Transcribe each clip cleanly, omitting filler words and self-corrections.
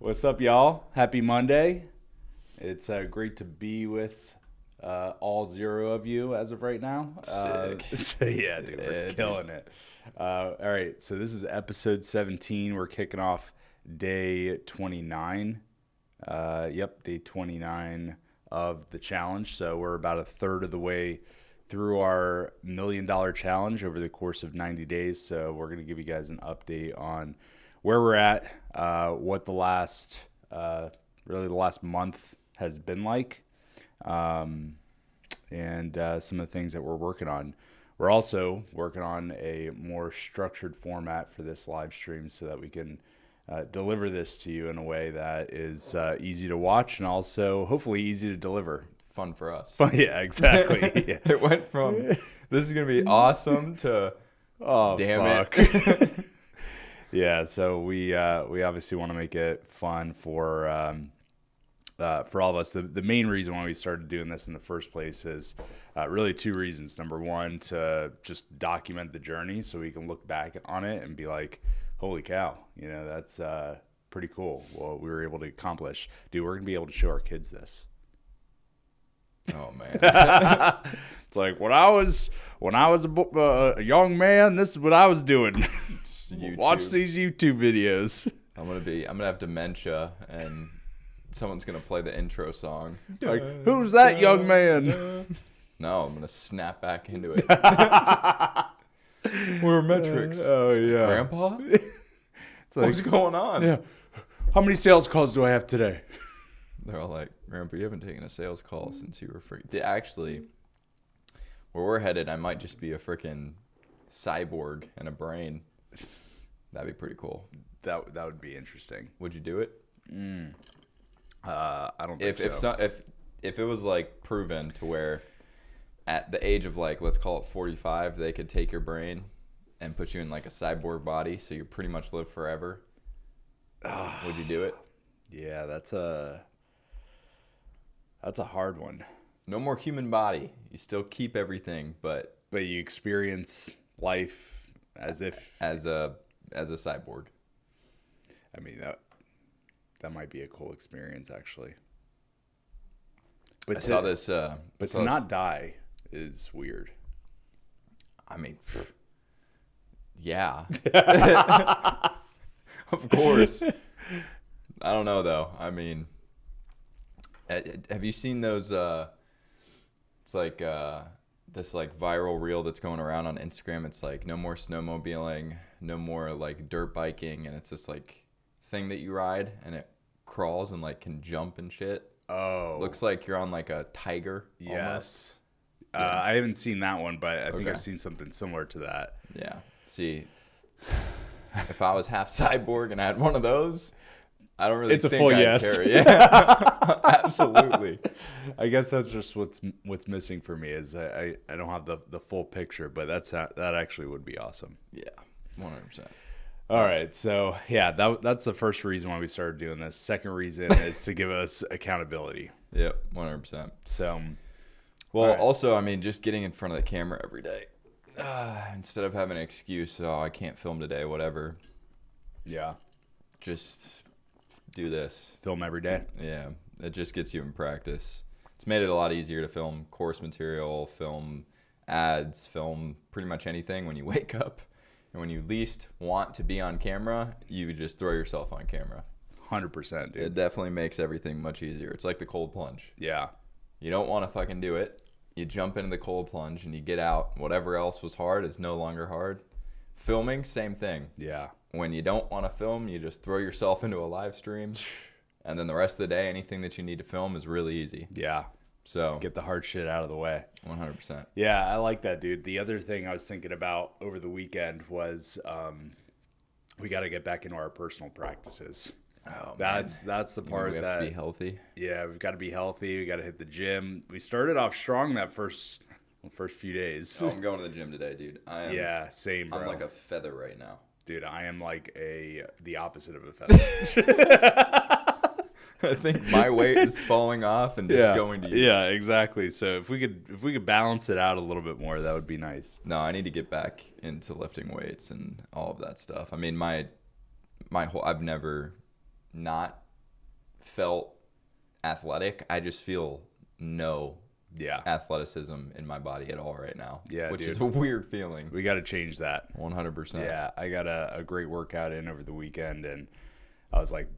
What's up, y'all? Happy Monday. It's great to be with all 0 of you as of right now. Sick. So yeah, dude, we're killing it. All right, so this is episode 17. We're kicking off day 29. Day 29 of the challenge. So we're about a third of the way through our $1 million challenge over the course of 90 days. So we're going to give you guys an update on where we're at, what the last month has been like, and some of the things that we're working on. We're also working on a more structured format for this live stream so that we can deliver this to you in a way that is easy to watch and also hopefully easy to deliver. Fun for us. Fun, yeah, exactly. Yeah. It went from this is going to be awesome to damn fuck. it. Yeah, so we obviously want to make it fun for all of us. The main reason why we started doing this in the first place is really 2 reasons. Number one, to just document the journey so we can look back on it and be like, holy cow, that's pretty cool. Well, we were able to accomplish. Dude, we're going to be able to show our kids this. Oh, man. It's like when I was a young man, this is what I was doing. Watch these YouTube videos. I'm gonna have dementia and someone's gonna play the intro song. Like, who's that young man? No, I'm gonna snap back into it. We're metrics. Oh yeah, Grandpa. It's like, What's going on? Yeah. How many sales calls do I have today? They're all like, Grandpa, you haven't taken a sales call since you were free. Actually, where we're headed, I might just be a freaking cyborg and a brain. That'd be pretty cool. That would be interesting. Would you do it? I don't think so. If it was like proven to where at the age of like, let's call it 45, they could take your brain and put you in like a cyborg body, so you pretty much live forever. Would you do it? Yeah, that's a hard one. No more human body. You still keep everything, but you experience life as a cyborg. I mean, that might be a cool experience, actually. But to not die is weird. I mean, yeah. Of course. I don't know, though. I mean, have you seen those, it's like this like viral reel that's going around on Instagram? It's like no more snowmobiling, no more like dirt biking, and it's this like thing that you ride and it crawls and like can jump and shit. Oh, looks like you're on like a tiger. Yes. Almost. Yeah. I haven't seen that one, but I think Okay. I've seen something similar to that. Yeah. See, if I was half cyborg and I had one of those, I don't really it's think a full I'd yes. care. Yeah. Absolutely. I guess that's just what's missing for me is I don't have the full picture, but that actually would be awesome. Yeah. 100%. All right, so yeah, that's the first reason why we started doing this. Second reason is to give us accountability. Yep, 100%. So, well, right. Also, I mean, just getting in front of the camera every day, instead of having an excuse, I can't film today, whatever. Yeah, just do this. Film every day. Yeah, it just gets you in practice. It's made it a lot easier to film course material, film ads, film pretty much anything when you wake up. And when you least want to be on camera, you just throw yourself on camera. 100%, dude. It definitely makes everything much easier. It's like the cold plunge. Yeah. You don't want to fucking do it. You jump into the cold plunge and you get out. Whatever else was hard is no longer hard. Filming, same thing. Yeah. When you don't want to film, you just throw yourself into a live stream. And then the rest of the day, anything that you need to film is really easy. Yeah. So get the hard shit out of the way. 100%. Yeah, I like that, dude. The other thing I was thinking about over the weekend was we got to get back into our personal practices. Oh, that's the part we have that to be healthy. Yeah, we've got to be healthy. We got to hit the gym. We started off strong that first few days. Oh, I'm going to the gym today, dude. Yeah, same, bro. I'm like a feather right now. Dude, I am like the opposite of a feather. I think my weight is falling off and just going to you. Yeah, exactly. So if we could balance it out a little bit more, that would be nice. No, I need to get back into lifting weights and all of that stuff. I mean, my whole I've never not felt athletic. I just feel no athleticism in my body at all right now. Yeah, which dude. is a weird feeling. We got to change that. 100%. Yeah, I got a great workout in over the weekend, and I was like,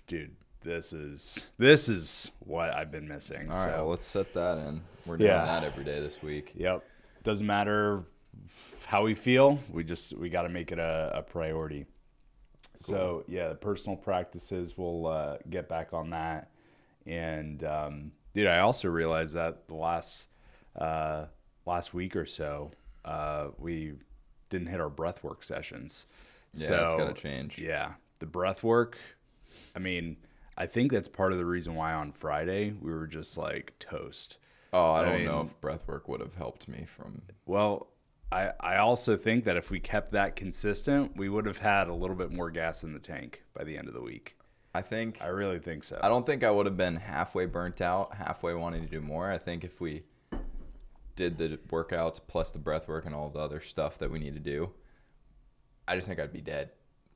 dude, this is what I've been missing. All right, so well, let's set that in. We're doing that every day this week. Yep. Doesn't matter how we feel. We got to make it a priority. Cool. So yeah, the personal practices, we'll get back on that. And dude, I also realized that the last week or so, we didn't hit our breathwork sessions. Yeah, so, that's got to change. Yeah, the breathwork. I mean, I think that's part of the reason why on Friday we were just like toast. Oh, I don't know if breathwork would have helped me from. Well, I also think that if we kept that consistent, we would have had a little bit more gas in the tank by the end of the week. I really think so. I don't think I would have been halfway burnt out, halfway wanting to do more. I think if we did the workouts plus the breath work and all the other stuff that we need to do, I just think I'd be dead.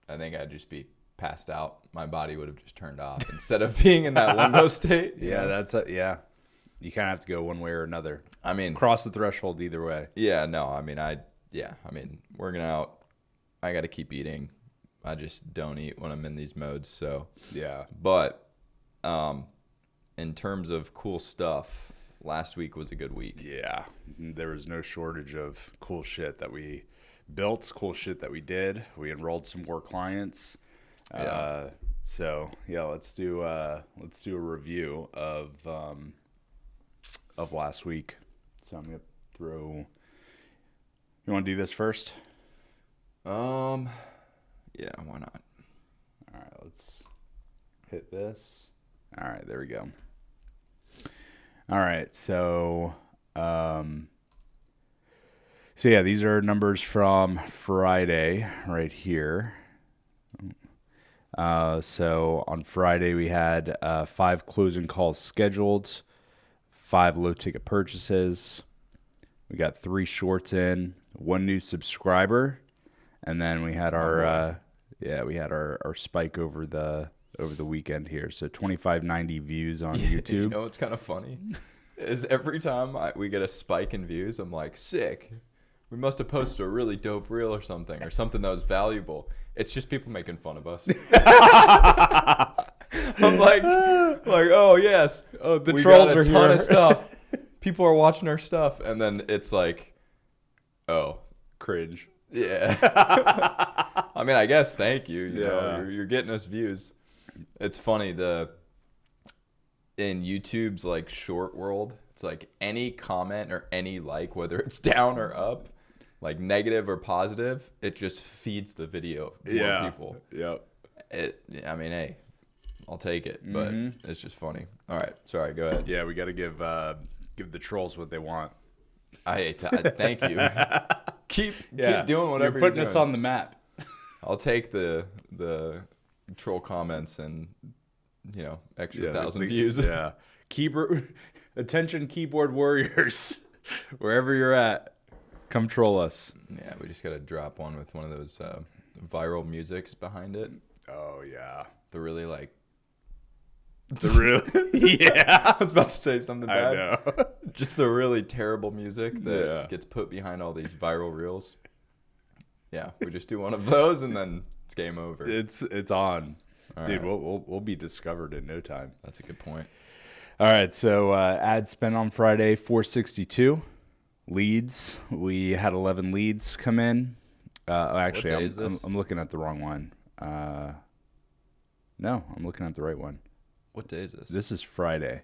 I think I'd just be passed out. My body would have just turned off instead of being in that limbo state. Yeah, yeah. You kind of have to go one way or another. I mean, cross the threshold either way. Yeah, no, I mean, working out, I got to keep eating. I just don't eat when I'm in these modes. So yeah. But in terms of cool stuff, last week was a good week. Yeah, there was no shortage of cool shit that we built, cool shit that we did. We enrolled some more clients. Yeah. So yeah, let's do a review of last week. So I'm gonna throw. You want to do this first? Yeah, why not? All right, let's hit this. All right, there we go. All right, so yeah, these are numbers from Friday right here. So on Friday we had 5 closing calls scheduled, 5 low ticket purchases. We got 3 shorts in, 1 new subscriber, and then we had our spike over the weekend here. So 2590 views on YouTube. You know what's kind of funny is every time we get a spike in views, I'm like, sick. We must have posted a really dope reel or something that was valuable. It's just people making fun of us. I'm like, oh yes, the we trolls got a are ton here. of stuff. People are watching our stuff, and then it's like, oh, Cringe. yeah. I mean, I guess thank you. You know, you're getting us views. It's funny in YouTube's like short world, it's like any comment or any like, whether it's down or up, like negative or positive, it just feeds the video more people. Yep. I mean, hey, I'll take it, but it's just funny. All right, sorry, go ahead. Yeah, we got to give the trolls what they want. I thank you. keep doing whatever you're putting doing. us on the map. I'll take the troll comments and extra 1,000 views. Yeah, attention, keyboard warriors, wherever you're at, come troll us. Yeah, we just gotta drop one with one of those viral musics behind it. Oh yeah, The really like. Yeah. I was about to say something bad. I know. Just the really terrible music that gets put behind all these viral reels. Yeah, we just do one of those and then it's game over. It's on. All Dude, right. we'll be discovered in no time. That's a good point. All right, so ad spend on Friday, 462. Leads, we had 11 leads come in. Actually, What day is this? I'm looking at the wrong one. No, I'm looking at the right one. What day is this? This is Friday.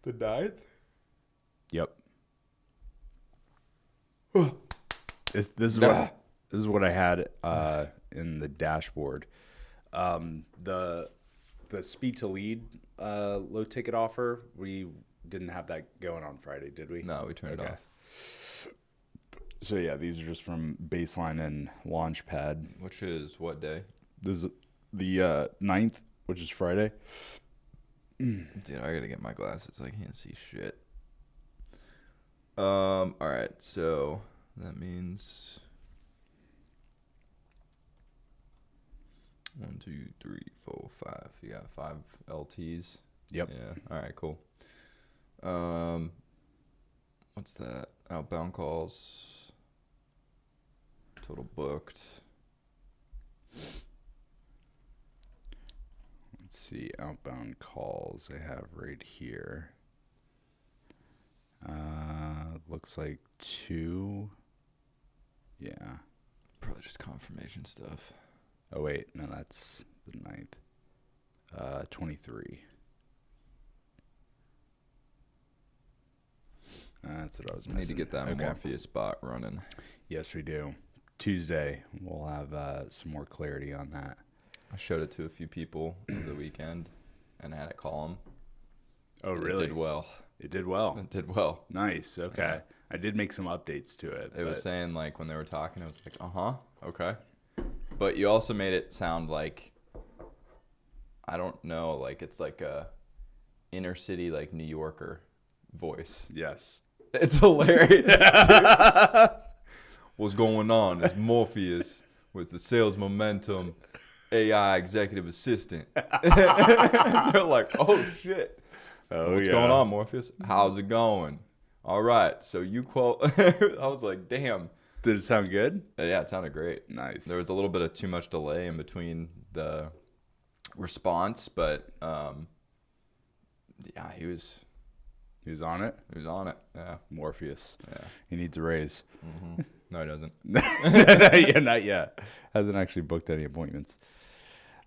The 9th? Yep. This is what I had in the dashboard. The speed to lead low ticket offer, we didn't have that going on Friday, did we? No, we turned it off. So yeah, these are just from Baseline and Launchpad. Which is what day? This is the 9th, which is Friday. Dude, I gotta get my glasses. I can't see shit. All right, so that means 1, 2, 3, 4, 5. You got 5 LTs. Yep. Yeah. All right. Cool. What's that? Outbound calls. Total booked. Let's see. Outbound calls I have right here. Looks like 2. Yeah. Probably just confirmation stuff. Oh, wait. No, that's the 9th. 23. That's what I was missing. Need to get that Morpheus bot running. Yes, we do. Tuesday, we'll have some more clarity on that. I showed it to a few people over the weekend and I had it call them. Oh, really? It did well. It did well. It did well. Nice. Okay. Yeah. I did make some updates to it. It was saying, like, when they were talking, it was like, okay. But you also made it sound like, I don't know, like it's like a inner city, like, New Yorker voice. Yes. It's hilarious, dude. What's going on? It's Morpheus with the sales momentum AI executive assistant. They're like, oh, shit. What's going on, Morpheus? How's it going? All right. So you quote. I was like, damn. Did it sound good? Yeah, it sounded great. Nice. There was a little bit of too much delay in between the response, but yeah, he was on it. He was on it. Yeah. Morpheus. Yeah. He needs a raise. Mm-hmm. No, he doesn't. Yeah, not yet. Hasn't actually booked any appointments.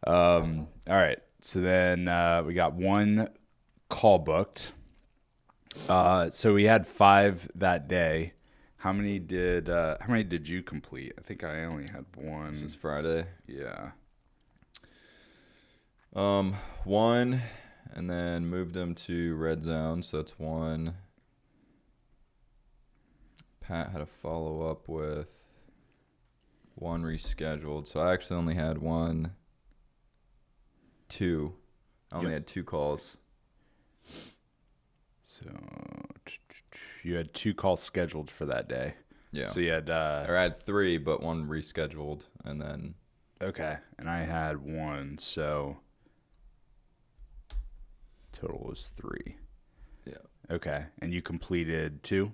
All right. So then we got 1 call booked. So we had 5 that day. How many did you complete? I think I only had 1. This is Friday. Yeah. 1, and then moved them to red zone. So that's 1. Pat had a follow up with 1 rescheduled. So I actually only had 2. I only had 2 calls. So you had 2 calls scheduled for that day. Yeah. So you had or I had 3, but 1 rescheduled, and then okay, and I had 1, so total was 3. Yeah. Okay, and you completed 2?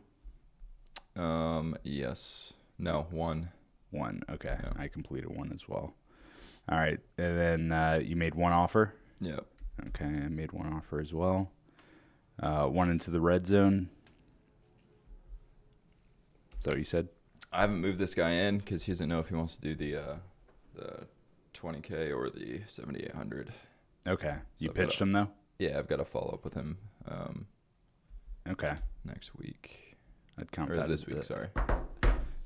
Yes. No, 1. 1. Okay, Yeah. I completed 1 as well. All right, and then you made 1 offer. Yep. Okay, I made 1 offer as well. 1 into the red zone. Is that what you said? I haven't moved this guy in because he doesn't know if he wants to do the 20K or the 7,800. Okay, you So pitched him though. Yeah, I've got to follow up with him. Okay. Next week. I'd count or that this as week. the, Sorry.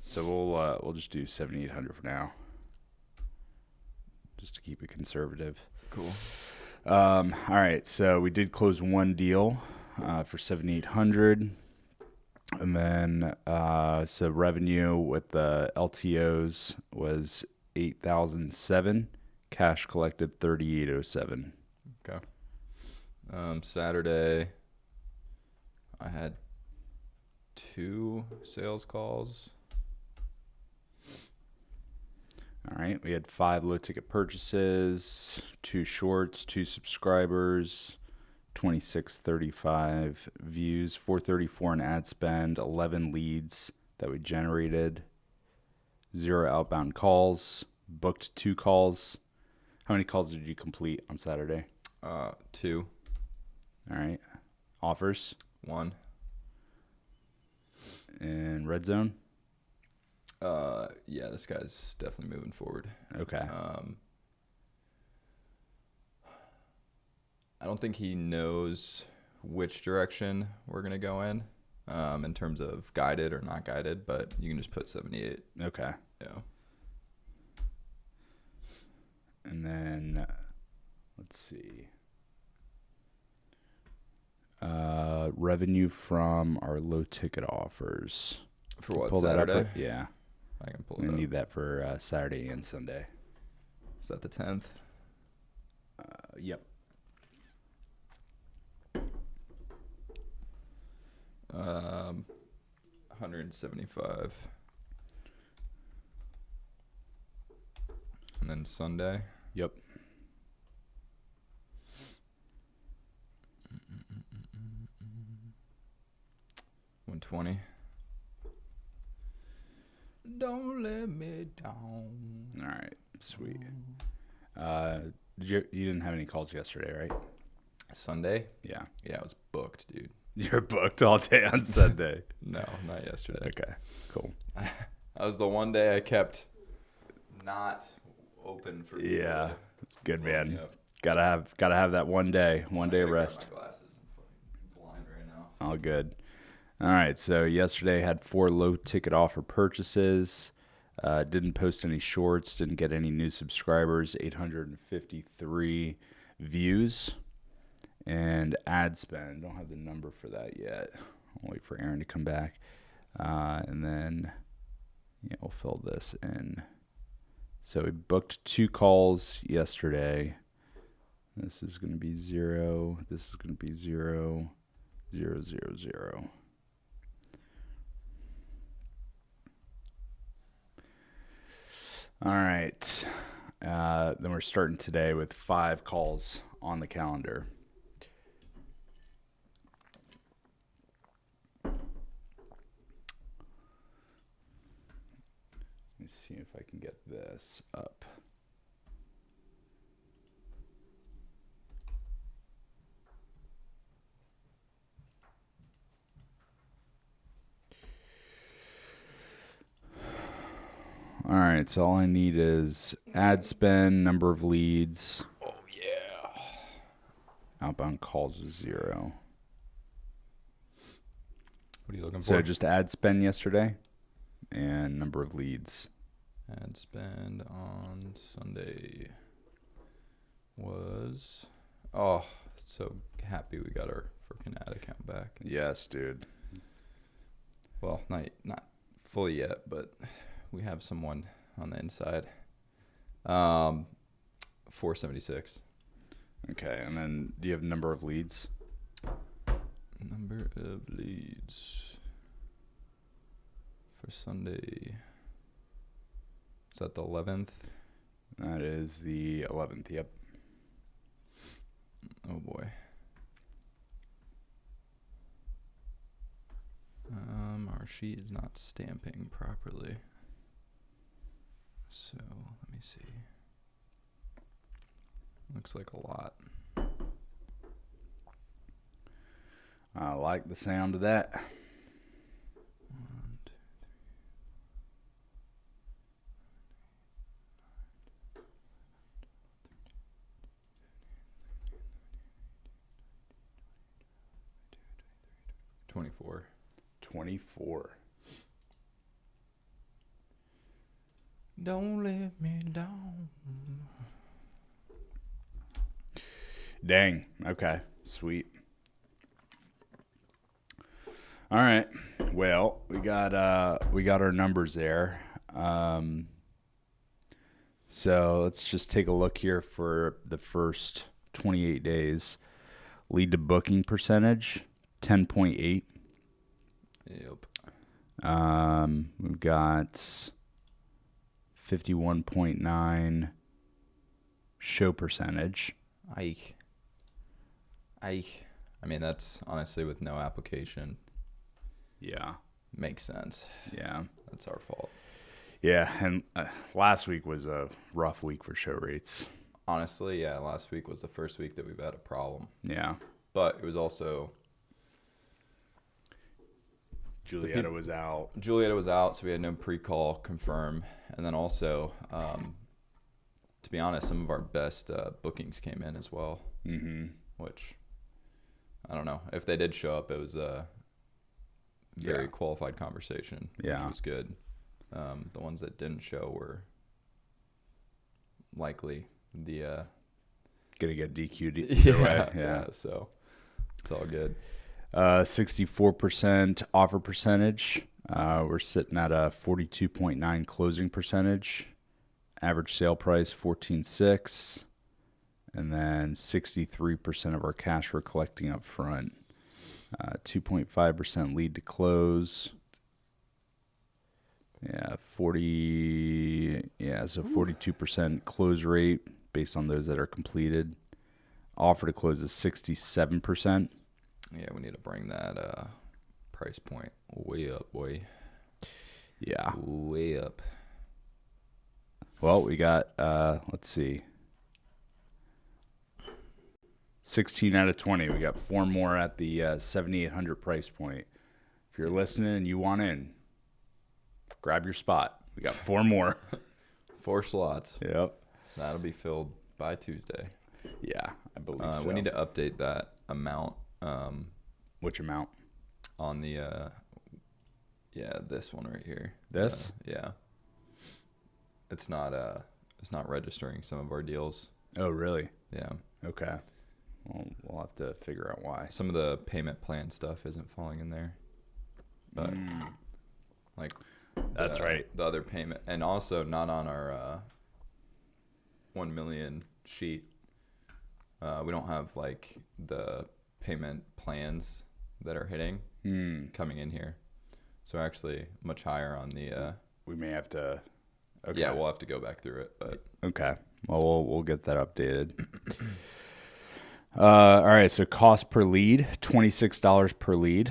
So we'll just do 7,800 for now, just to keep it conservative. Cool. All right, so we did close 1 deal for 7,800, and then so revenue with the LTOs was 8,007. Cash collected 3,807. Okay. Saturday, I had 2 sales calls. All right, we had 5 low ticket purchases, 2 shorts, 2 subscribers, 2635 views, 434 in ad spend, 11 leads that we generated, 0 outbound calls, booked 2 calls. How many calls did you complete on Saturday? 2. All right, offers? 1. In red zone? Yeah, this guy's definitely moving forward. Okay. I don't think he knows which direction we're going to go in terms of guided or not guided, but you can just put 78. Okay. Yeah. And then, let's see. Revenue from our low ticket offers. For Can you what, pull that up, Saturday? yeah. I can pull We it up. need that for Saturday and Sunday. Is that the 10th? Yep. 175. And then Sunday? Yep. $120. Don't let me down. All right, sweet. You didn't have any calls yesterday, right? Sunday? Yeah. Yeah, I was booked, dude. You're booked all day on Sunday. No, not yesterday. Okay, cool. That was the one day I kept not open for people. Yeah, it's good, man. Yep. Gotta have that one day of rest. My glasses. I'm fucking blind right now. All good. All right, so yesterday had 4 low ticket offer purchases. Didn't post any shorts. Didn't get any new subscribers. 853 views. And ad spend. Don't have the number for that yet. I'll wait for Aaron to come back. And then we'll fill this in. So we booked 2 calls yesterday. This is going to be 0. This is going to be 0, 0, 0, 0. All right. Then we're starting today with 5 calls on the calendar. Let me see if I can get this up. All right, so all I need is ad spend, number of leads. Oh, yeah. Outbound calls is 0. What are you looking for? So just ad spend yesterday and number of leads. Ad spend on Sunday was... Oh, so happy we got our freaking ad account back. Yes, dude. Well, not fully yet, but we have someone on the inside. 476. Okay, and then do you have number of leads? Number of leads for Sunday. Is that the 11th? That is the 11th, yep. Oh, boy. Our sheet is not stamping properly. So, let me see. Looks like a lot. I like the sound of that. 1, 2, 24. 24. Don't let me down. Dang. Okay. Sweet. All right. Well, we got our numbers there. So let's just take a look here for the first 28 days. Lead to booking percentage, 10.8. Yep. We've got 51.9 show percentage. I mean, that's honestly with no application. Yeah. Makes sense. Yeah. That's our fault. Yeah, and last week was a rough week for show rates. Honestly, yeah, last week was the first week that we've had a problem. Yeah. But it was also... Julietta was out. Julietta was out, so we had no pre-call confirm. And then also, to be honest, some of our best bookings came in as well. Mm-hmm. Which, I don't know. If they did show up, it was a very qualified conversation, which was good. The ones that didn't show were likely the... Gonna get DQ'd either way. Yeah, so it's all good. 64% offer percentage. We're sitting at a 42.9 closing percentage. Average sale price, $14,600. And then 63% of our cash we're collecting up front. 2.5% lead to close. Yeah, 42% close rate, based on those that are completed. Offer to close is 67%. Yeah, we need to bring that price point way up, boy. Yeah. Way up. Well, we got, let's see, 16 out of 20. We got 4 more at the 7,800 price point. If you're listening and you want in, grab your spot. We got 4 more. 4 slots. Yep. That'll be filled by Tuesday. Yeah, I believe so. We need to update that amount. Which amount? On the, this one right here. This? Yeah. It's not registering some of our deals. Oh, really? Yeah. Okay. Well, we'll have to figure out why. Some of the payment plan stuff isn't falling in there. But that's right. The other payment, and also not on our 1 million sheet. We don't have like the payment plans that are hitting coming in here. So actually much higher on the we may have to okay. Yeah, we'll have to go back through it, but okay. Well, we'll get that updated. All right, so cost per lead, $26 per lead,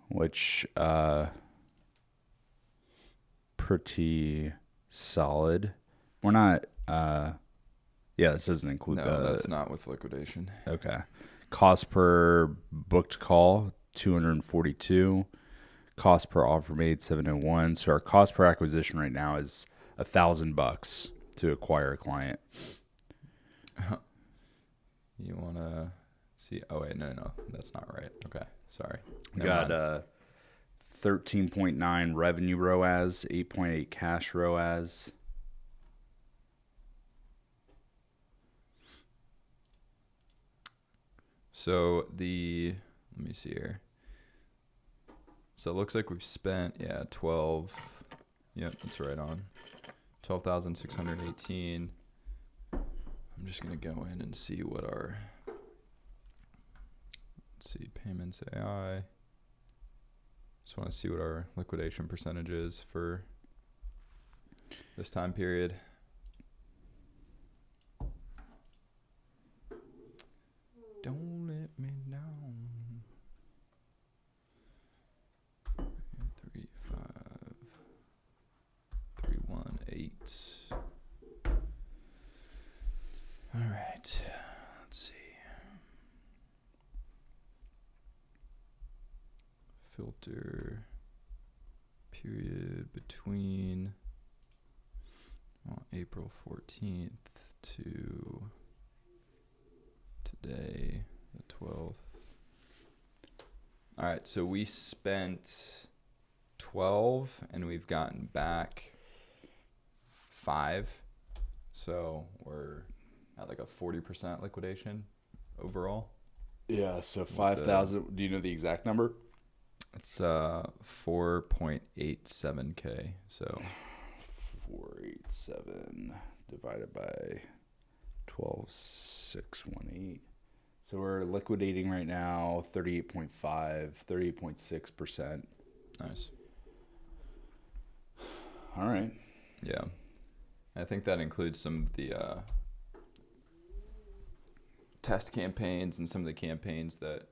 which pretty solid. We're not this doesn't include that's not with liquidation. Okay. Cost per booked call, $242. Cost per offer made, $701. So our cost per acquisition right now is $1,000 to acquire a client. You want to see? Oh wait, no, that's not right. Okay, sorry. We got 13.9 revenue ROAS, 8.8 cash ROAS. So let me see here. So it looks like we've spent 12. Yep, that's right on. 12,618. I'm just gonna go in and see what our payments AI. Just want to see what our liquidation percentage is for this time period. Don't let me down. 35318. All right. Let's see. Filter period between April 14th to today, the 12th. All right, so we spent 12 and we've gotten back 5. So we're at like a 40% liquidation overall. Yeah, so 5,000. Do you know the exact number? It's 4.87K. So 487 divided by 12,618. So we're liquidating right now 38.6%. Nice. All right. Yeah. I think that includes some of the test campaigns and some of the campaigns that,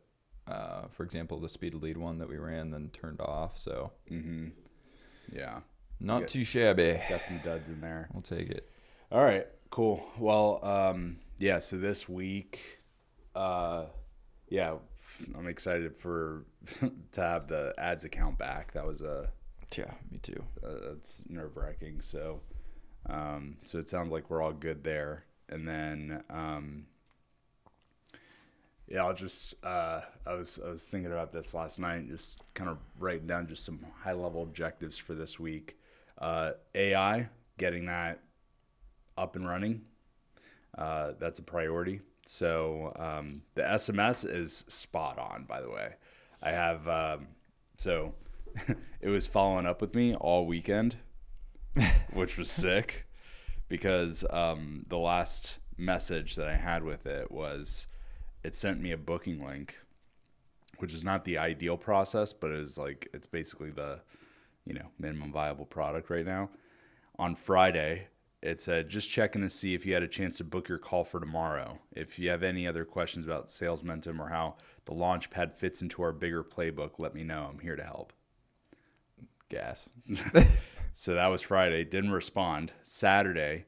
for example, the speed of lead one that we ran then turned off. So, yeah. Not too shabby. Got some duds in there. We'll take it. All right, cool. Well, so this week, I'm excited to have the ads account back. That was me too. It's nerve-wracking. So it sounds like we're all good there. And then, I'll just, I was thinking about this last night, just kind of writing down just some high-level objectives for this week. AI, getting that up and running. That's a priority. So the SMS is spot on, by the way. I have, so it was following up with me all weekend, which was sick because the last message that I had with it was it sent me a booking link, which is not the ideal process, but it's basically the, minimum viable product right now. On Friday, it said, just checking to see if you had a chance to book your call for tomorrow. If you have any other questions about sales momentum or how the Launchpad fits into our bigger playbook, let me know. I'm here to help. Gas. So that was Friday. Didn't respond. Saturday,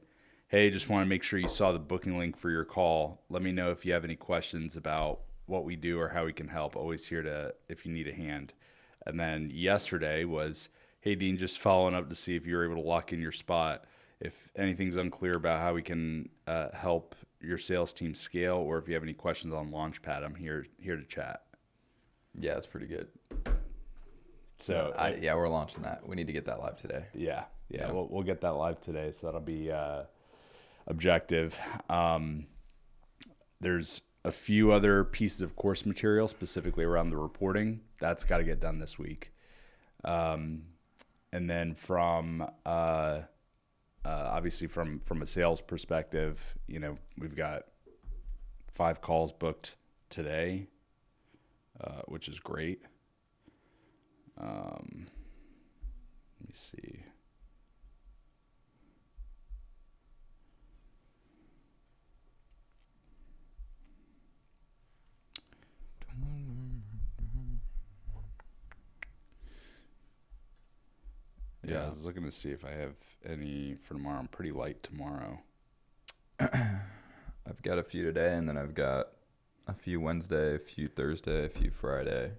hey, just want to make sure you saw the booking link for your call. Let me know if you have any questions about what we do or how we can help. Always here to if you need a hand. And then yesterday was, hey, Dean, just following up to see if you're able to lock in your spot. If anything's unclear about how we can help your sales team scale, or if you have any questions on Launchpad, I'm here to chat. Yeah, it's pretty good. So we're launching that. We need to get that live today. Yeah. We'll get that live today, so that'll be objective. There's a few other pieces of course material specifically around the reporting that's got to get done this week. And then from obviously from a sales perspective, we've got 5 calls booked today, which is great. Let me see. Yeah, I was looking to see if I have any for tomorrow. I'm pretty light tomorrow. I've got a few today, and then I've got a few Wednesday, a few Thursday, a few Friday,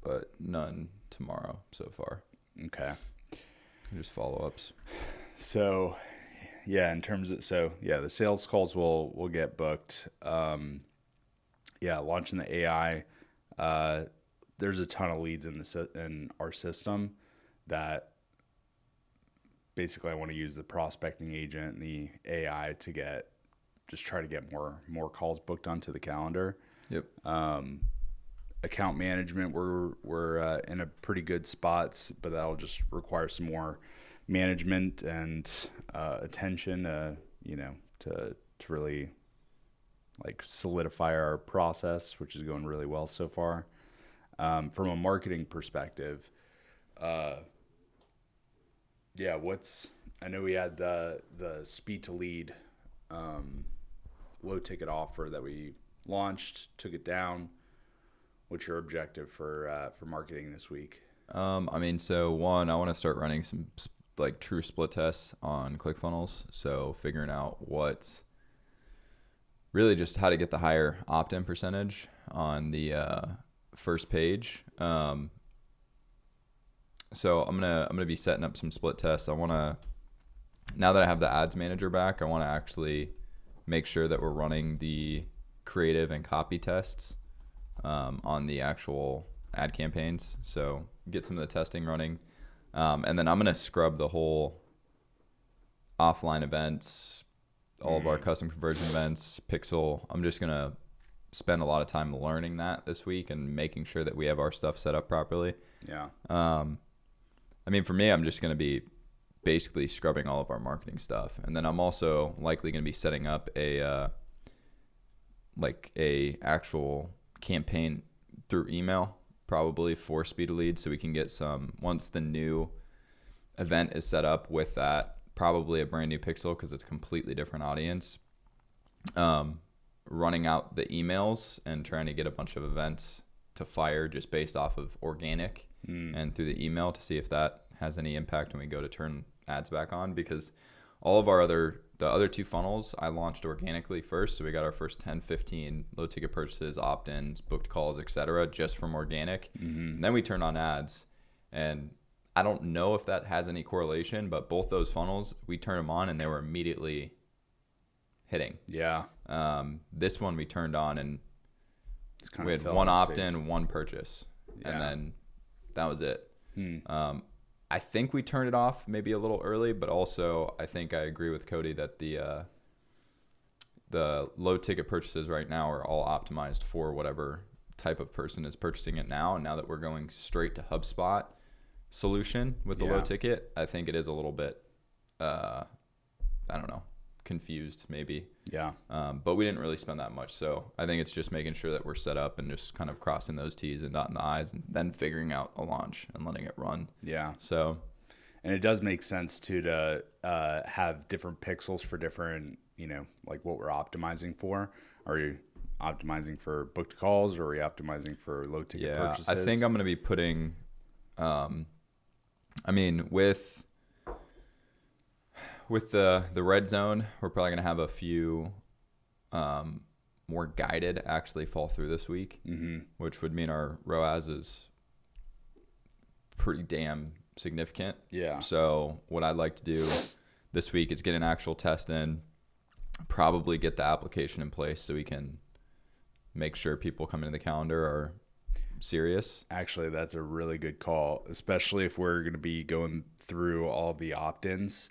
but none tomorrow so far. Okay. Just follow-ups. So, yeah, the sales calls will get booked. Launching the AI. There's a ton of leads in our system that basically I want to use the prospecting agent and the AI to try to get more calls booked onto the calendar. Yep. Account management, we're in a pretty good spot, but that'll just require some more management and attention, to really like solidify our process, which is going really well so far. From a marketing perspective, I know we had the speed to lead low ticket offer that we launched, took it down. What's your objective for marketing this week? So one, I want to start running some like true split tests on ClickFunnels. So figuring out what's really just how to get the higher opt-in percentage on the first page. So I'm gonna be setting up some split tests. Now that I have the ads manager back, I want to actually make sure that we're running the creative and copy tests on the actual ad campaigns. So get some of the testing running. And then I'm going to scrub the whole offline events, all of our custom conversion events, Pixel. I'm just going to spend a lot of time learning that this week and making sure that we have our stuff set up properly. Yeah. For me, I'm just going to be basically scrubbing all of our marketing stuff. And then I'm also likely going to be setting up a actual campaign through email, probably for speed to lead, so we can get some, once the new event is set up with that, probably a brand new pixel because it's a completely different audience, running out the emails and trying to get a bunch of events to fire just based off of organic and through the email to see if that has any impact when we go to turn ads back on, because all of the other 2 funnels I launched organically first. So we got our first 10, 15 low ticket purchases, opt-ins, booked calls, etc., just from organic. And then we turned on ads, and I don't know if that has any correlation, but both those funnels, we turned them on and they were immediately hitting. Yeah. This one we turned on and we had fell one on its face. opt-in, one purchase, and then that was it. I think we turned it off maybe a little early, but also I think I agree with Cody that the low ticket purchases right now are all optimized for whatever type of person is purchasing it now. And now that we're going straight to HubSpot solution with the low ticket, I think it is a little bit, confused maybe. Yeah. But we didn't really spend that much. So I think it's just making sure that we're set up and just kind of crossing those T's and dotting the I's and then figuring out a launch and letting it run. Yeah. So, And it does make sense to have different pixels for different, like what we're optimizing for. Are you optimizing for booked calls, or are we optimizing for low ticket purchases? I think I'm going to be putting, with the red zone, we're probably going to have a few more guided actually fall through this week, which would mean our ROAS is pretty damn significant. Yeah. So what I'd like to do this week is get an actual test in, probably get the application in place so we can make sure people coming to the calendar are serious. Actually, that's a really good call, especially if we're going to be going through all the opt-ins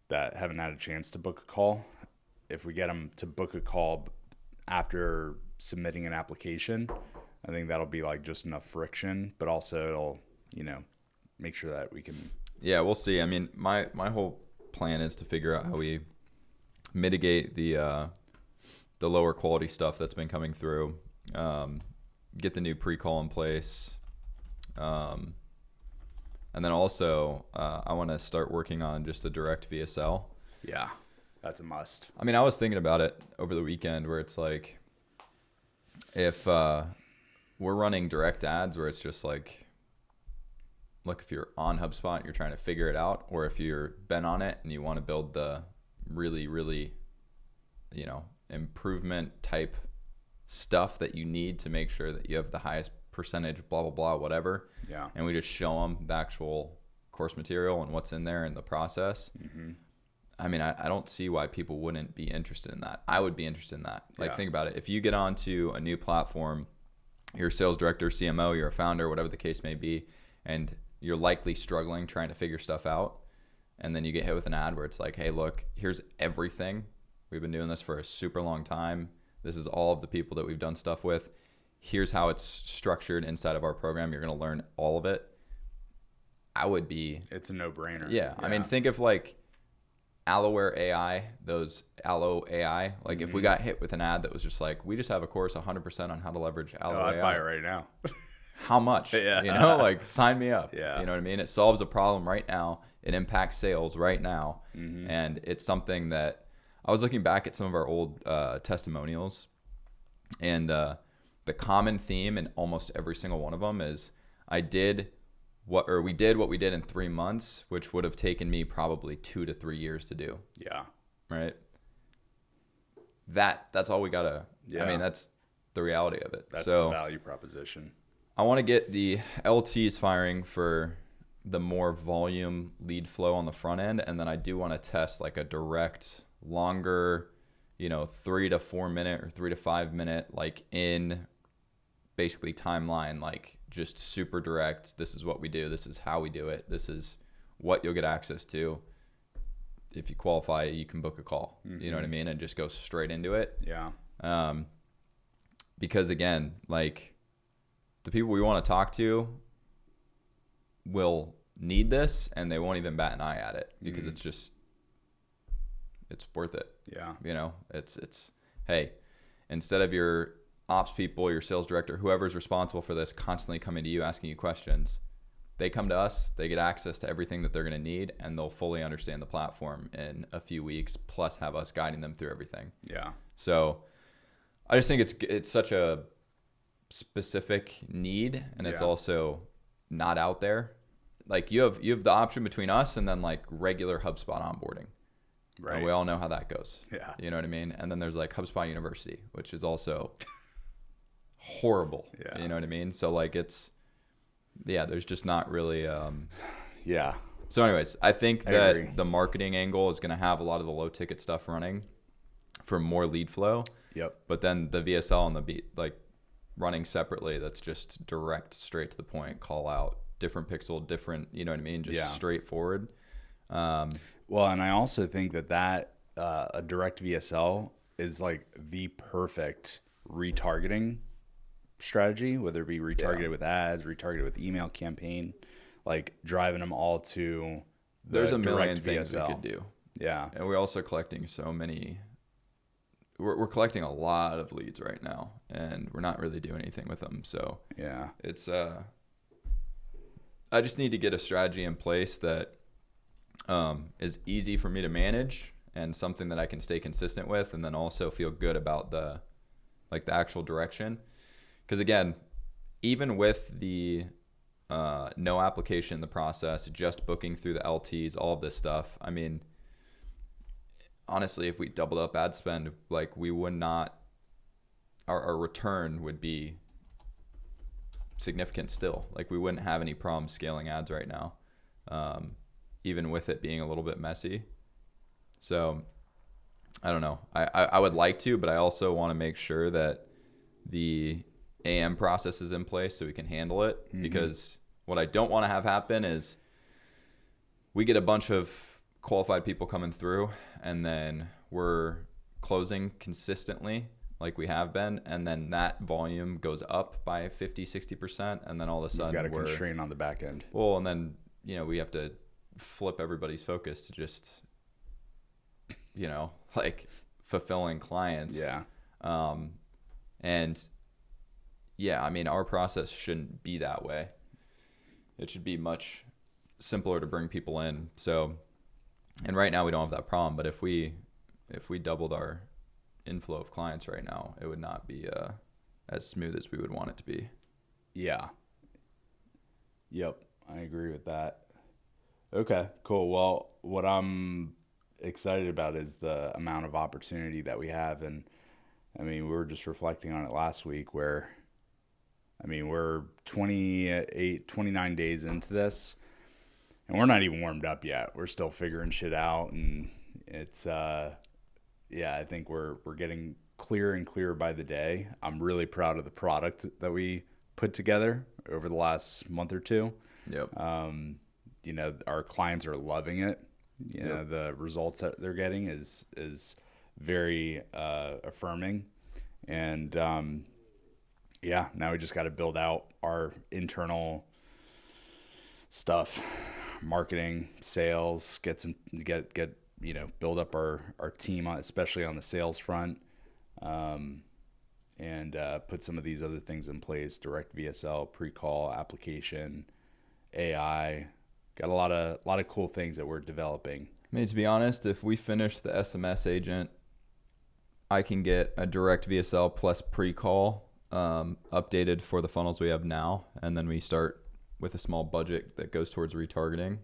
that haven't had a chance to book a call. If we get them to book a call after submitting an application, I think that'll be like just enough friction, but also it'll, make sure that we can. Yeah, we'll see. I mean, my whole plan is to figure out how we mitigate the lower quality stuff that's been coming through, get the new pre-call in place, and then also I want to start working on just a direct VSL. Yeah, that's a must. I mean, I was thinking about it over the weekend where it's like, if we're running direct ads where it's just like, look, if you're on HubSpot and you're trying to figure it out, or if you're been on it and you want to build the really, really, improvement type stuff that you need to make sure that you have the highest percentage, blah, blah, blah, whatever. Yeah. And we just show them the actual course material and what's in there in the process. I mean, I don't see why people wouldn't be interested in that. I would be interested in that. Like, think about it. If you get onto a new platform, you're a sales director, CMO, you're a founder, whatever the case may be, and you're likely struggling trying to figure stuff out, and then you get hit with an ad where it's like, hey, look, here's everything. We've been doing this for a super long time. This is all of the people that we've done stuff with. Here's how it's structured inside of our program. You're going to learn all of it. It's a no-brainer. Yeah. I mean, think of like Alloware AI, those Allo AI. Like if we got hit with an ad that was just like, we just have a course 100% on how to leverage Allo AI. I'd buy it right now. How much? Yeah. Like sign me up. Yeah. You know what I mean? It solves a problem right now. It impacts sales right now. And it's something that I was looking back at some of our old testimonials, and the common theme in almost every single one of them is we did what we did in 3 months, which would have taken me probably 2 to 3 years to do. Yeah. Right. That's all we gotta. Yeah. I mean, that's the reality of it. That's so the value proposition. I want to get the LTs firing for the more volume lead flow on the front end, and then I do want to test like a direct, longer, 3 to 4 minute or 3 to 5 minute, like in basically timeline, like just super direct. This is what we do. This is how we do it. This is what you'll get access to. If you qualify, you can book a call. You know what I mean? And just go straight into it. Yeah. Because again, like the people we want to talk to will need this, and they won't even bat an eye at it because it's worth it. Yeah. It's hey, instead of your ops people, your sales director, whoever's responsible for this constantly coming to you asking you questions, they come to us, they get access to everything that they're going to need, and they'll fully understand the platform in a few weeks, plus have us guiding them through everything. Yeah. So I just think it's such a specific need, and it's also not out there. Like you have the option between us and then like regular HubSpot onboarding. Right. And we all know how that goes. Yeah. You know what I mean? And then there's like HubSpot University, which is also horrible. Yeah. You know what I mean? So like there's just not really Yeah. So anyways, I think I that agree. the marketing angle is going to have a lot of the low ticket stuff running for more lead flow. Yep. But then the VSL and the beat, like running separately, that's just direct, straight to the point, call out, different pixel, different, you know what I mean? Just straightforward. Well, and I also think that a direct VSL is like the perfect retargeting strategy, whether it be retargeted with ads, retargeted with email campaign, like driving them all to There's a million direct things VSL. we could do. Yeah. And we're also collecting we're collecting a lot of leads right now, and we're not really doing anything with them. So Yeah. it's I just need to get a strategy in place that is easy for me to manage and something that I can stay consistent with, and then also feel good about the actual direction. Because again, even with the no application in the process, just booking through the LTs, all of this stuff, I mean, honestly, if we doubled up ad spend, like we would not, our return would be significant still. Like we wouldn't have any problem scaling ads right now, even with it being a little bit messy. So I don't know. I would like to, but I also want to make sure that the AM process is in place so we can handle it. Mm-hmm. Because what I don't want to have happen is we get a bunch of qualified people coming through and then we're closing consistently like we have been, and then that volume goes up by 50-60%, and then all of a sudden you've got a constraint on the back end. Well, and then we have to flip everybody's focus to just like fulfilling clients. Yeah. And yeah, I mean, our process shouldn't be that way. It should be much simpler to bring people in. So, and right now we don't have that problem, but if we doubled our inflow of clients right now, it would not be as smooth as we would want it to be. Yeah. Yep. I agree with that. Okay, cool. Well, what I'm excited about is the amount of opportunity that we have. And I mean, we were just reflecting on it last week where, I mean, we're 29 days into this and we're not even warmed up yet. We're still figuring shit out, and it's, yeah, I think we're getting clearer and clearer by the day. I'm really proud of the product that we put together over the last month or two. Yep. Our clients are loving it. The results that they're getting is very affirming. And now we just got to build out our internal stuff, marketing, sales, build up our team, especially on the sales front, and put some of these other things in place: direct VSL, pre-call, application, AI. Got a lot of cool things that we're developing. I mean, to be honest, if we finish the SMS agent, I can get a direct VSL plus pre-call updated for the funnels we have now, and then we start with a small budget that goes towards retargeting.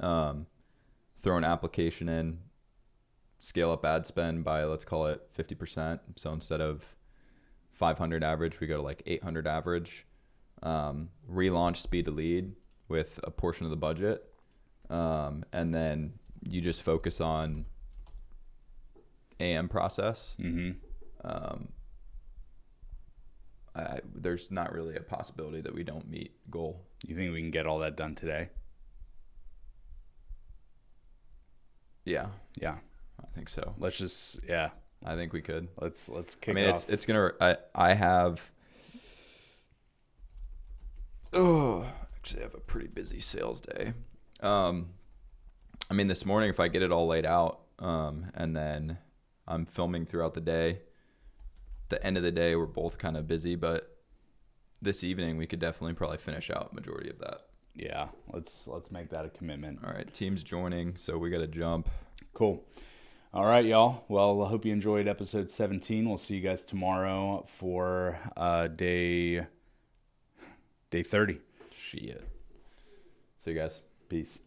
Throw an application in, scale up ad spend by, let's call it 50%. So instead of 500 average, we go to like 800 average. Relaunch speed to lead with a portion of the budget. And then you just focus on AM process. Mm-hmm. There's not really a possibility that we don't meet goal. You think we can get all that done today? Yeah. Yeah. I think so. Let's just, yeah. I think we could. Let's kick it off. It's going to, I actually have a pretty busy sales day. I mean, this morning, if I get it all laid out, and then I'm filming throughout the day, the end of the day, we're both kind of busy, but this evening we could definitely probably finish out majority of that. Yeah, let's make that a commitment. All right, team's joining, so we got to jump. Cool. All right, y'all. Well, I hope you enjoyed episode 17. We'll see you guys tomorrow for day 30. Shit. See you guys. Peace.